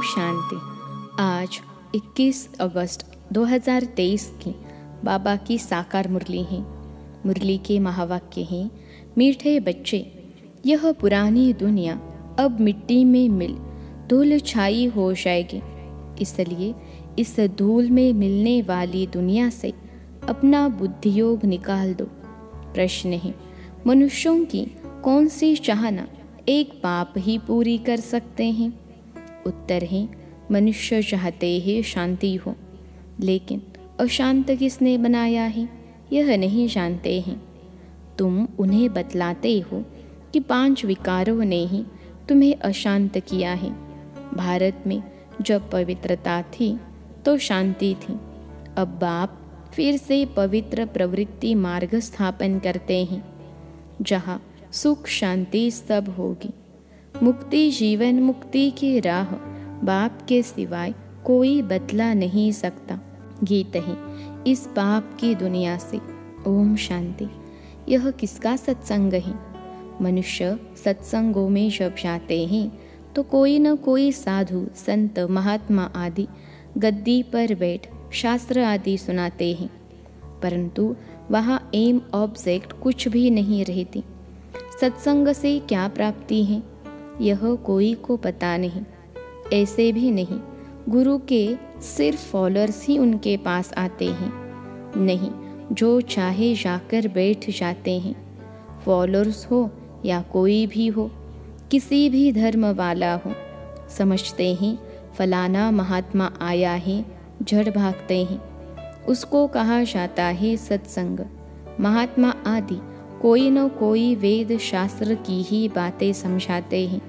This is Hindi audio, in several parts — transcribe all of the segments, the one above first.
शांति। आज 21 अगस्त 2023 की बाबा की साकार मुरली है। मुरली के महावाक्य हैं, मीठे बच्चे, यह पुरानी दुनिया अब मिट्टी में मिल धूल छाई हो जाएगी। इसलिए इस धूल में मिलने वाली दुनिया से अपना बुद्धियोग निकाल दो। प्रश्न है, मनुष्यों की कौन सी चाहना एक बाप ही पूरी कर सकते हैं? उत्तर है, मनुष्य चाहते हैं शांति हो, लेकिन अशांत किसने बनाया है यह नहीं जानते हैं। तुम उन्हें बतलाते हो कि 5 विकारों ने ही तुम्हें अशांत किया है। भारत में जब पवित्रता थी तो शांति थी। अब बाप फिर से पवित्र प्रवृत्ति मार्ग स्थापन करते हैं, जहाँ सुख शांति सब होगी। मुक्ति जीवन मुक्ति की राह बाप के सिवाय कोई बतला नहीं सकता। गीत है, इस पाप की दुनिया से ओम शांति। यह किसका सत्संग है? मनुष्य सत्संगों में जब जाते हैं तो कोई न कोई साधु संत महात्मा आदि गद्दी पर बैठ शास्त्र आदि सुनाते हैं, परंतु वहाँ एम ऑब्जेक्ट कुछ भी नहीं रहती। सत्संग से क्या प्राप्ति है यह कोई को पता नहीं। ऐसे भी नहीं गुरु के सिर्फ फॉलोअर्स ही उनके पास आते हैं, नहीं जो चाहे जाकर बैठ जाते हैं। फॉलोअर्स हो या कोई भी हो, किसी भी धर्म वाला हो, समझते हैं फलाना महात्मा आया है, झड़ भागते हैं। उसको कहा जाता है सत्संग। महात्मा आदि कोई न कोई वेद शास्त्र की ही बातें समझाते हैं।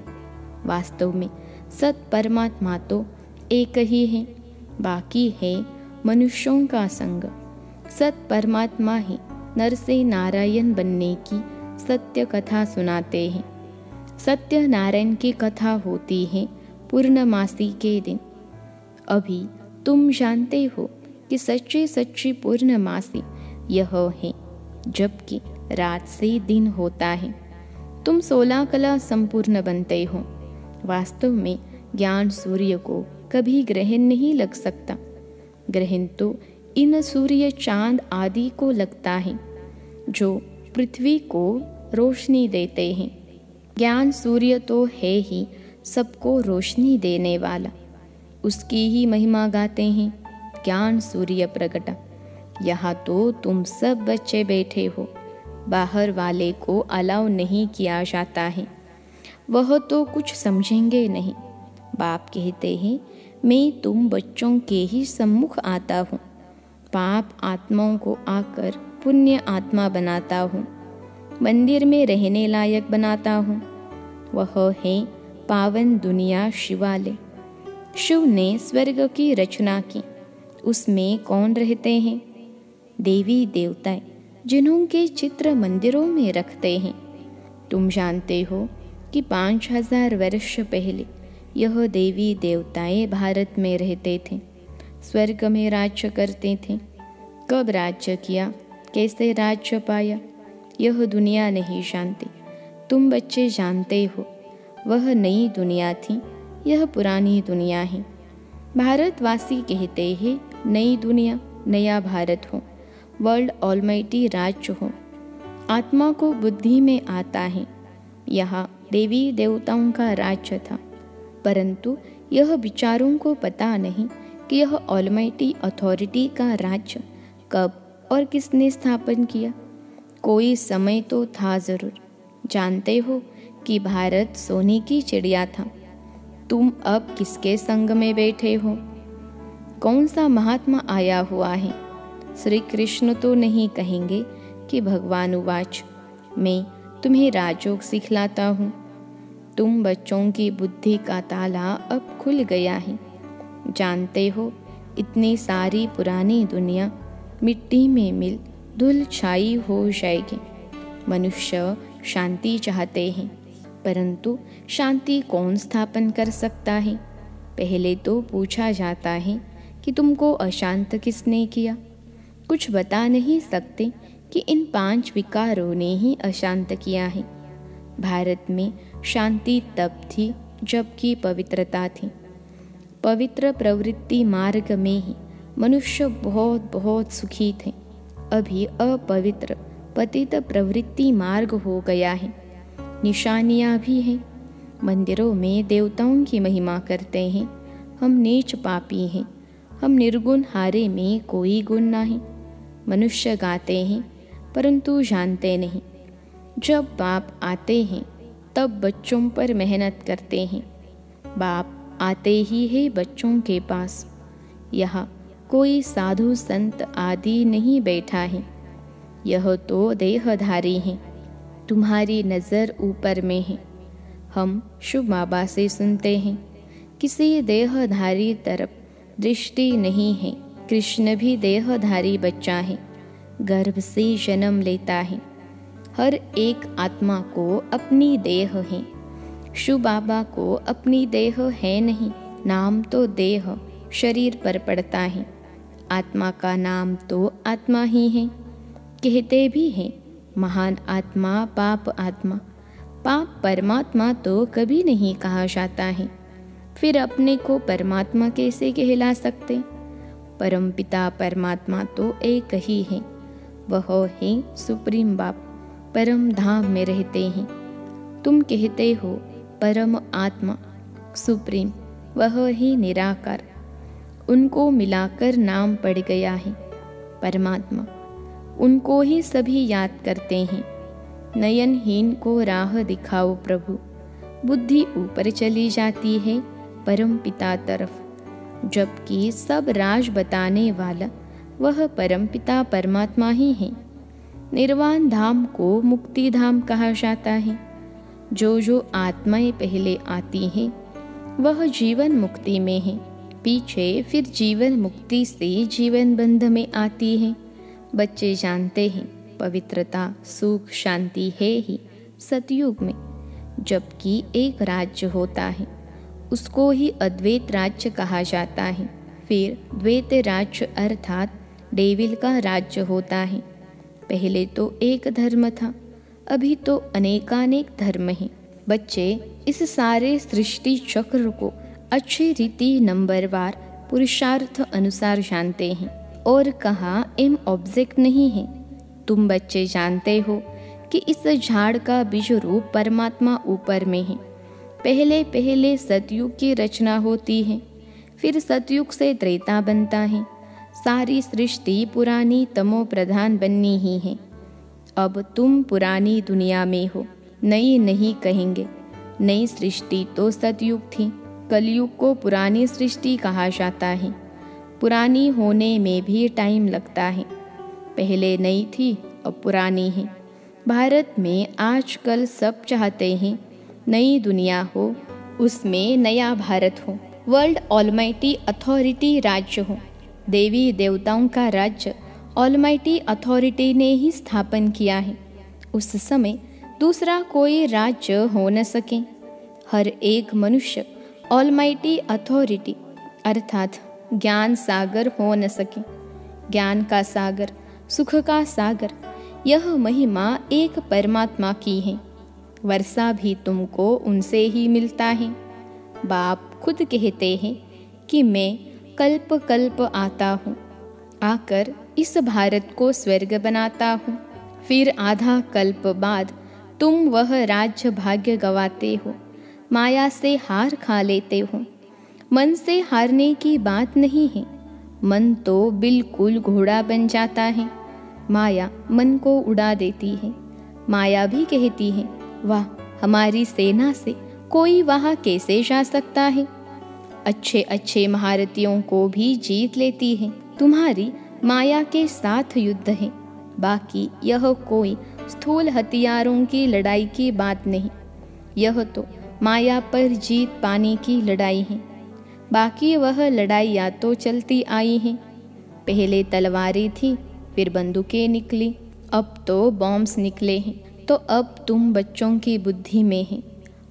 वास्तव में सत परमात्मा तो एक ही है, बाकी है मनुष्यों का संग। सत परमात्मा ही नर से नारायण बनने की सत्य कथा सुनाते हैं। सत्य नारायण की कथा होती है पूर्णमासी के दिन। अभी तुम जानते हो कि सच्ची सच्ची पूर्णमासी यह है जबकि रात से दिन होता है। तुम 16 कला संपूर्ण बनते हो। वास्तव में ज्ञान सूर्य को कभी ग्रहण नहीं लग सकता। ग्रहण तो इन सूर्य चांद आदि को लगता है जो पृथ्वी को रोशनी देते हैं। ज्ञान सूर्य तो है ही सबको रोशनी देने वाला, उसकी ही महिमा गाते हैं ज्ञान सूर्य प्रगटा। यहाँ तो तुम सब बच्चे बैठे हो, बाहर वाले को अलाउ नहीं किया जाता है, वह तो कुछ समझेंगे नहीं। बाप कहते हैं, मैं तुम बच्चों के ही सम्मुख आता हूँ, पाप आत्माओं को आकर पुण्य आत्मा बनाता हूँ, मंदिर में रहने लायक बनाता हूँ। वह है पावन दुनिया शिवालय। शिव ने स्वर्ग की रचना की, उसमें कौन रहते हैं? देवी देवताएं, जिन्हों के चित्र मंदिरों में रखते हैं। तुम जानते हो कि 5000 वर्ष पहले यह देवी देवताएं भारत में रहते थे, स्वर्ग में राज्य करते थे। कब राज्य किया, कैसे राज्य पाया, यह दुनिया नहीं जानती। तुम बच्चे जानते हो, वह नई दुनिया थी, यह पुरानी दुनिया है। भारतवासी कहते हैं नई दुनिया नया भारत हो, वर्ल्ड ऑलमाइटी राज्य हो। आत्मा को बुद्धि में आता है, यहाँ देवी देवताओं का राज्य था, परंतु यह विचारों को पता नहीं कि यह ऑलमाइटी अथॉरिटी का राज्य कब और किसने स्थापन किया। कोई समय तो था जरूर। जानते हो कि भारत सोने की चिड़िया था। तुम अब किसके संग में बैठे हो? कौन सा महात्मा आया हुआ है? श्री कृष्ण तो नहीं कहेंगे कि भगवान उवाच, मैं तुम्हें राजयोग सिखलाता हूँ। तुम बच्चों की बुद्धि का ताला अब खुल गया है। जानते हो इतनी सारी पुरानी दुनिया मिट्टी में मिल धूल छाई हो जाएगी। मनुष्य शांति चाहते हैं, परंतु शांति कौन स्थापन कर सकता है? पहले तो पूछा जाता है कि तुमको अशांत किसने किया? कुछ बता नहीं सकते कि इन 5 विकारों ने ही अशांत किया है। भारत में शांति तब थी जबकि पवित्रता थी। पवित्र प्रवृत्ति मार्ग में ही मनुष्य बहुत बहुत सुखी थे। अभी अपवित्र पतित प्रवृत्ति मार्ग हो गया है। निशानियाँ भी हैं। मंदिरों में देवताओं की महिमा करते हैं। हम नीच पापी हैं, हम निर्गुण, हारे में कोई गुण नहीं। मनुष्य गाते हैं परंतु जानते नहीं। जब बाप आते हैं तब बच्चों पर मेहनत करते हैं। बाप आते ही है बच्चों के पास। यहाँ कोई साधु संत आदि नहीं बैठा है। यह तो देहधारी हैं। तुम्हारी नज़र ऊपर में है। हम शुभ बाबा से सुनते हैं, किसी देहधारी तरफ दृष्टि नहीं है। कृष्ण भी देहधारी बच्चा है, गर्भ से जन्म लेता है। हर एक आत्मा को अपनी देह है। शिव बाबा को अपनी देह है नहीं। नाम तो देह शरीर पर पड़ता है। आत्मा का नाम तो आत्मा ही है। कहते भी हैं महान आत्मा, पाप आत्मा। पाप परमात्मा तो कभी नहीं कहा जाता है। फिर अपने को परमात्मा कैसे कहला सकते? परमपिता परमात्मा तो एक ही है। वह है सुप्रीम बाप, परम धाम में रहते हैं। तुम कहते हो परम आत्मा, सुप्रीम, वह ही निराकार। उनको मिलाकर नाम पड़ गया है परमात्मा। उनको ही सभी याद करते हैं। नयनहीन को राह दिखाओ प्रभु। बुद्धि ऊपर चली जाती है परम पिता तरफ, जबकि सब राज बताने वाला वह परम पिता परमात्मा ही है। निर्वाण धाम को मुक्ति धाम कहा जाता है। जो आत्माएं पहले आती हैं वह जीवन मुक्ति में है, पीछे फिर जीवन मुक्ति से जीवन बंध में आती है। बच्चे जानते हैं पवित्रता, सुख, शांति है ही सतयुग में। जबकि एक राज्य होता है, उसको ही अद्वैत राज्य कहा जाता है। फिर द्वैत राज्य अर्थात डेविल का राज्य होता है। पहले तो एक धर्म था, अभी तो अनेकानेक धर्म हैं। बच्चे इस सारे सृष्टि चक्र को अच्छी रीति नंबरवार पुरुषार्थ अनुसार जानते हैं। और कहाँ एम ऑब्जेक्ट नहीं है। तुम बच्चे जानते हो कि इस झाड़ का बीज रूप परमात्मा ऊपर में है। पहले पहले सतयुग की रचना होती है, फिर सतयुग से त्रेता बनता है। सारी सृष्टि पुरानी तमो प्रधान बननी ही है। अब तुम पुरानी दुनिया में हो, नई नहीं कहेंगे। नई सृष्टि तो सतयुग थी। कलयुग को पुरानी सृष्टि कहा जाता है। पुरानी होने में भी टाइम लगता है। पहले नई थी, अब पुरानी है। भारत में आजकल सब चाहते हैं नई दुनिया हो, उसमें नया भारत हो, वर्ल्ड ऑलमाइटी अथॉरिटी राज्य हो। देवी देवताओं का राज्य ऑलमाइटी अथॉरिटी ने ही स्थापन किया है। उस समय दूसरा कोई राज्य हो न सके। हर एक मनुष्य ऑलमाइटी अथॉरिटी अर्थात ज्ञान सागर हो न सके। ज्ञान का सागर, सुख का सागर, यह महिमा एक परमात्मा की है। वर्षा भी तुमको उनसे ही मिलता है। बाप खुद कहते हैं कि मैं कल्प कल्प आता हूँ, आकर इस भारत को स्वर्ग बनाता हूँ। फिर आधा कल्प बाद तुम वह राज्य भाग्य गवाते हो, माया से हार खा लेते हो। मन से हारने की बात नहीं है। मन तो बिल्कुल घोड़ा बन जाता है। माया मन को उड़ा देती है। माया भी कहती है, वाह, हमारी सेना से कोई वहाँ कैसे जा सकता है। अच्छे अच्छे महारथियों को भी जीत लेती है। तुम्हारी माया के साथ युद्ध है। बाकी यह कोई स्थूल हथियारों की लड़ाई की बात नहीं। यह तो माया पर जीत पाने की लड़ाई है। बाकी वह लड़ाइयाँ तो चलती आई हैं। पहले तलवारें थी, फिर बंदूकें निकली, अब तो बॉम्ब्स निकले हैं। तो अब तुम बच्चों की बुद्धि में हैं।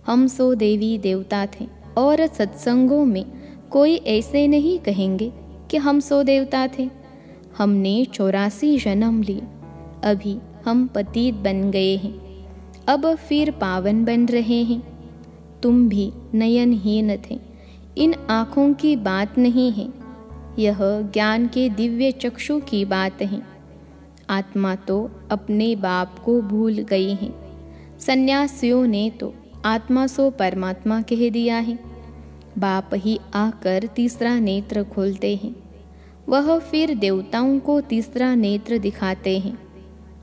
हम सो देवी देवता थे। और सत्संगों में कोई ऐसे नहीं कहेंगे कि हम सो देवता थे। हमने 84 जन्म लिए, अभी हम पतित बन गए हैं, अब फिर पावन बन रहे हैं। तुम भी नयनहीन थे, इन आँखों की बात नहीं है, यह ज्ञान के दिव्य चक्षु की बात है। आत्मा तो अपने बाप को भूल गई है। सन्यासियों ने तो आत्मा सो परमात्मा कह दिया है। बाप ही आकर तीसरा नेत्र खोलते हैं। वह फिर देवताओं को तीसरा नेत्र दिखाते हैं।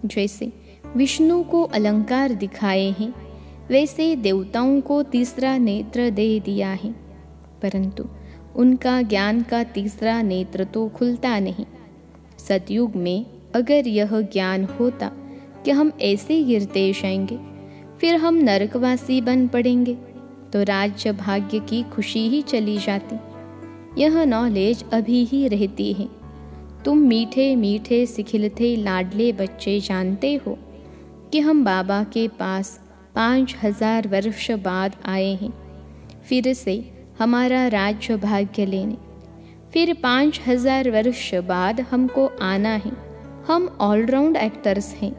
जैसे विष्णु को अलंकार दिखाए हैं, वैसे देवताओं को तीसरा नेत्र दे दिया है, परंतु उनका ज्ञान का तीसरा नेत्र तो खुलता नहीं। सतयुग में अगर यह ज्ञान होता कि हम ऐसे गिरते जाएंगे, फिर हम नरकवासी बन पड़ेंगे, तो राज्य भाग्य की खुशी ही चली जाती। यह नॉलेज अभी ही रहती है। तुम मीठे मीठे सिखिलते लाडले बच्चे जानते हो कि हम बाबा के पास 5000 वर्ष बाद आए हैं, फिर से हमारा राज्य भाग्य लेने। फिर 5000 वर्ष बाद हमको आना है। हम ऑलराउंड एक्टर्स हैं।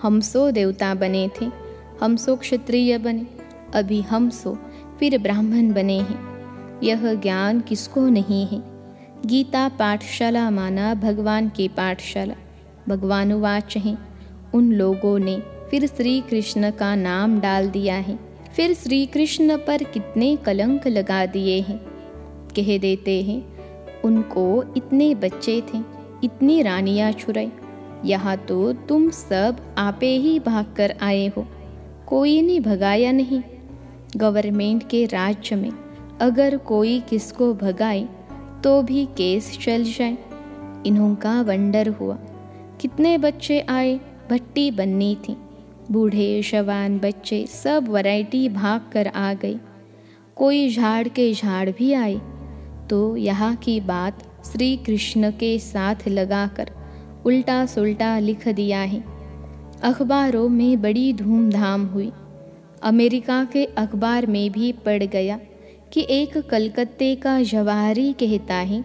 हम सो देवता बने थे, हम सो क्षत्रिय बने, अभी हम सो फिर ब्राह्मण बने हैं। यह ज्ञान किसको नहीं है? गीता पाठशाला माना भगवान की पाठशाला। भगवानुवाच हैं, उन लोगों ने फिर श्री कृष्ण का नाम डाल दिया है। फिर श्री कृष्ण पर कितने कलंक लगा दिए हैं। कह देते हैं उनको इतने बच्चे थे, इतनी रानियां छुड़ाई, यहाँ तो तुम सब आपे ही भाग कर आए हो, कोई ने भगाया नहीं। गवर्नमेंट के राज्य में अगर कोई किसको भगाए तो भी केस चल जाए। इन्हों का वंडर हुआ। कितने बच्चे आए, भट्टी बननी थी। बूढ़े जवान बच्चे सब वैरायटी भाग कर आ गए। कोई झाड़ के झाड़ भी आए। तो यहाँ की बात श्री कृष्ण के साथ लगाकर उल्टा सुल्टा लिख दिया है। अखबारों में बड़ी धूमधाम हुई। अमेरिका के अखबार में भी पढ़ गया कि एक कलकत्ते का जवाहरी कहता है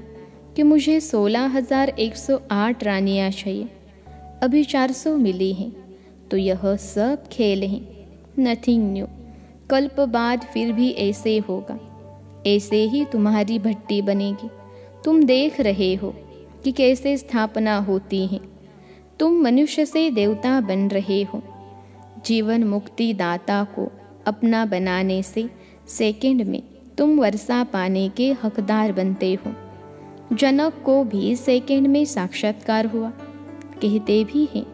कि मुझे 16,108 रानियाँ चाहिए, अभी 400 मिली हैं। तो यह सब खेल हैं, नथिंग न्यू। कल्प बाद फिर भी ऐसे होगा, ऐसे ही तुम्हारी भट्टी बनेगी। तुम देख रहे हो कि कैसे स्थापना होती है। तुम मनुष्य से देवता बन रहे हो। जीवन मुक्ति दाता को अपना बनाने से सेकंड में तुम वर्षा पाने के हकदार बनते हो। जनक को भी सेकंड में साक्षात्कार हुआ। कहते भी हैं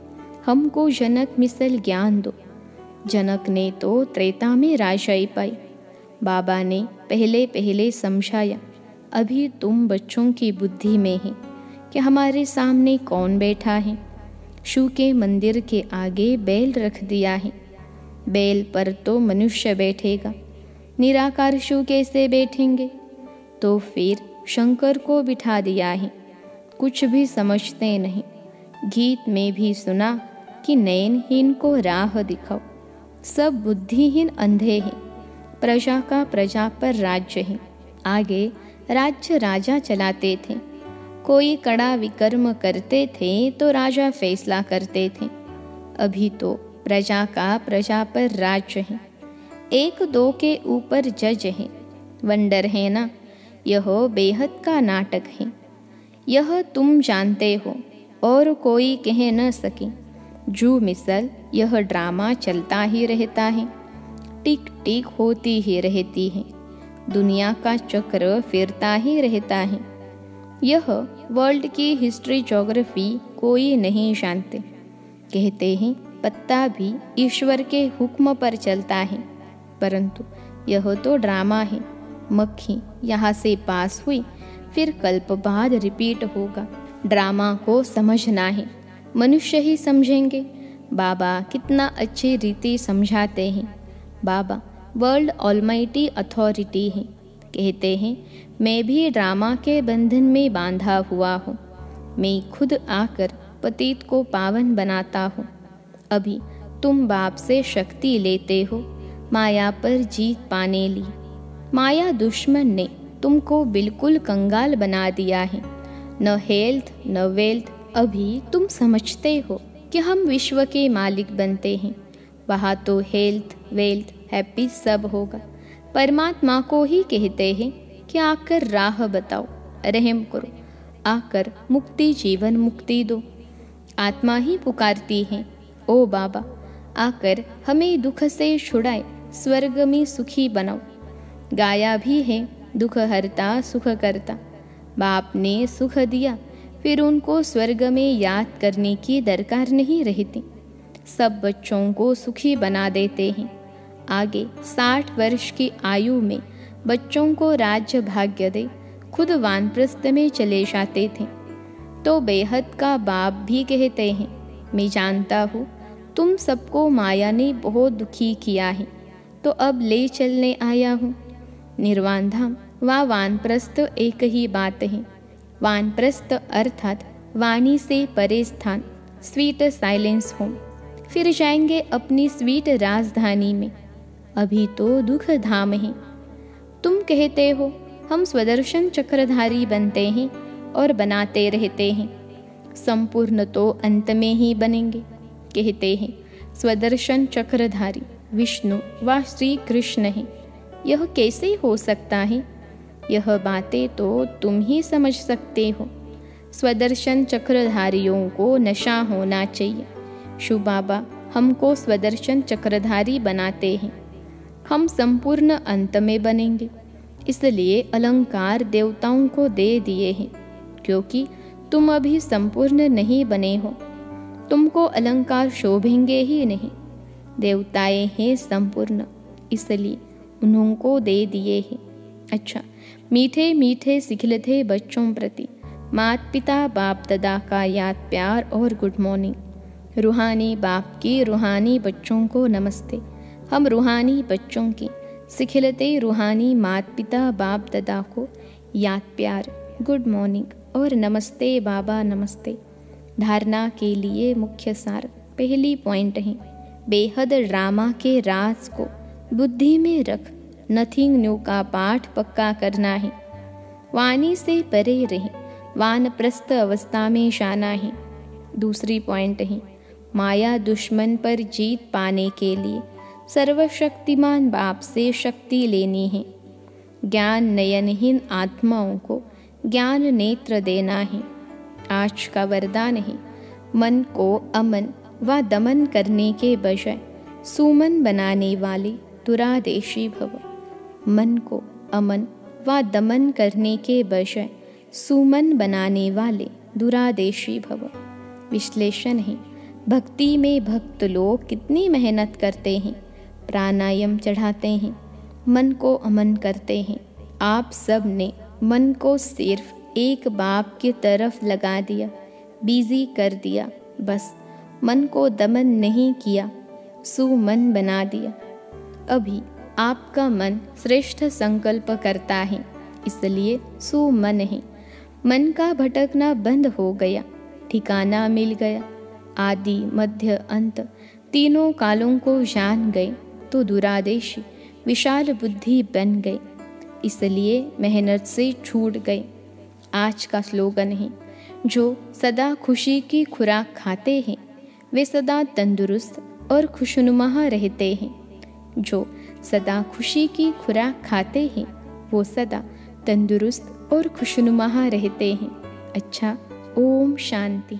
हमको जनक मिसल ज्ञान दो। जनक ने तो त्रेता में राजाई पाई। बाबा ने पहले पहले समझाया, अभी तुम बच्चों की बुद्धि में है कि हमारे सामने कौन बैठा है। शू के मंदिर के आगे बैल रख दिया है। बैल पर तो मनुष्य बैठेगा, निराकार शू कैसे बैठेंगे? तो फिर शंकर को बिठा दिया है। कुछ भी समझते नहीं। गीत में भी सुना कि नयनहीन को राह दिखाओ। सब बुद्धिहीन अंधे हैं। प्रजा का प्रजा पर राज्य है। आगे राज्य राजा चलाते थे। कोई कड़ा विकर्म करते थे तो राजा फैसला करते थे। अभी तो प्रजा का प्रजा पर राज्य है। एक दो के ऊपर जज है। वंडर है ना? यह बेहद का नाटक है। यह तुम जानते हो और कोई कह न सके। जू मिसल यह ड्रामा चलता ही रहता है, टिक टिक होती ही रहती है। दुनिया का चक्र फिरता ही रहता है। यह वर्ल्ड की हिस्ट्री ज्योग्राफी कोई नहीं जानते। कहते हैं पत्ता भी ईश्वर के हुक्म पर चलता है, परंतु यह तो ड्रामा है। मक्खी यहाँ से पास हुई, फिर कल्प बाद रिपीट होगा। ड्रामा को समझना है, मनुष्य ही समझेंगे। बाबा कितना अच्छी रीति समझाते हैं। बाबा वर्ल्ड ऑलमाइटी अथॉरिटी है। कहते हैं मैं भी ड्रामा के बंधन में बांधा हुआ हूँ। मैं खुद आकर पतित को पावन बनाता हूँ। अभी तुम बाप से शक्ति लेते हो, माया पर जीत पाने ली। माया दुश्मन ने तुमको बिल्कुल कंगाल बना दिया है। न हेल्थ न वेल्थ। अभी तुम समझते हो कि हम विश्व के मालिक बनते हैं। वहाँ तो हेल्थ वेल्थ हैप्पी सब होगा। परमात्मा को ही कहते हैं कि आकर राह बताओ, रहम करो, आकर मुक्ति जीवन मुक्ति दो। आत्मा ही पुकारती है, ओ बाबा आकर हमें दुख से छुड़ाए, स्वर्ग में सुखी बनाओ। गाया भी है दुख हरता सुख करता, बाप ने सुख दिया फिर उनको स्वर्ग में याद करने की दरकार नहीं रहती। सब बच्चों को सुखी बना देते हैं। आगे 60 वर्ष की आयु में बच्चों को राज्य भाग्य दे, खुद वानप्रस्थ में चले जाते थे। तो बेहद का बाप भी कहते हैं, मैं जानता हूँ तुम सबको माया ने बहुत दुखी किया है, तो अब ले चलने आया हूँ। निर्वाण धाम व वानप्रस्थ एक ही बात है। वानप्रस्थ अर्थात वाणी से परे स्थान, स्वीट साइलेंस होम। फिर जाएंगे अपनी स्वीट राजधानी में। अभी तो दुख धाम है। तुम कहते हो हम स्वदर्शन चक्रधारी बनते हैं और बनाते रहते हैं। संपूर्ण तो अंत में ही बनेंगे। कहते हैं स्वदर्शन चक्रधारी विष्णु व श्री कृष्ण हैं। यह कैसे हो सकता है? यह बातें तो तुम ही समझ सकते हो। स्वदर्शन चक्रधारियों को नशा होना चाहिए। शिव बाबा हमको स्वदर्शन चक्रधारी बनाते हैं। हम संपूर्ण अंत में बनेंगे, इसलिए अलंकार देवताओं को दे दिए हैं, क्योंकि तुम अभी संपूर्ण नहीं बने हो। तुमको अलंकार शोभेंगे ही नहीं। देवताएं हैं संपूर्ण, इसलिए उन्हों को दे दिए हैं। अच्छा, मीठे मीठे सिखलते बच्चों प्रति माता पिता बाप दादा का याद प्यार और गुड मॉर्निंग। रूहानी बाप की रूहानी बच्चों को नमस्ते। हम रूहानी बच्चों की सिखलते रूहानी माता पिता बाप दादा को याद प्यार, गुड मॉर्निंग और नमस्ते बाबा नमस्ते। धारणा के लिए मुख्य सार पहली पॉइंट है, बेहद ड्रामा के राज को बुद्धि में रख नथिंग न्यू का पाठ पक्का करना है। वाणी से परे रहे, वानप्रस्थ अवस्था में जाना है। दूसरी पॉइंट है, माया दुश्मन पर जीत पाने के लिए सर्वशक्तिमान बाप से शक्ति लेनी है। ज्ञान नयनहीन आत्माओं को ज्ञान नेत्र देना है। आज का वरदान है, मन को अमन व दमन करने के बजाय सुमन बनाने वाले दुरादेशी भव। मन को अमन व दमन करने के बजाय सुमन बनाने वाले दुरादेशी भव। विश्लेषण है, भक्ति में भक्त लोग कितनी मेहनत करते हैं, प्राणायाम चढ़ाते हैं, मन को अमन करते हैं। आप सब ने मन को सिर्फ एक बाप की तरफ लगा दिया, बिजी कर दिया। बस मन को दमन नहीं किया, सुमन बना दिया। अभी आपका मन श्रेष्ठ संकल्प करता है, इसलिए सुमन है। मन का भटकना बंद हो गया, ठिकाना मिल गया। आदि मध्य अंत तीनों कालों को जान गए तो दुरादेशी विशाल बुद्धि बन गए, इसलिए मेहनत से छूट गए। आज का स्लोगन है, जो सदा खुशी की खुराक खाते हैं वे सदा तंदुरुस्त और खुशनुमा रहते हैं। जो सदा खुशी की खुराक खाते हैं वो सदा तंदुरुस्त और खुशनुमा रहते हैं। अच्छा, ओम शांति।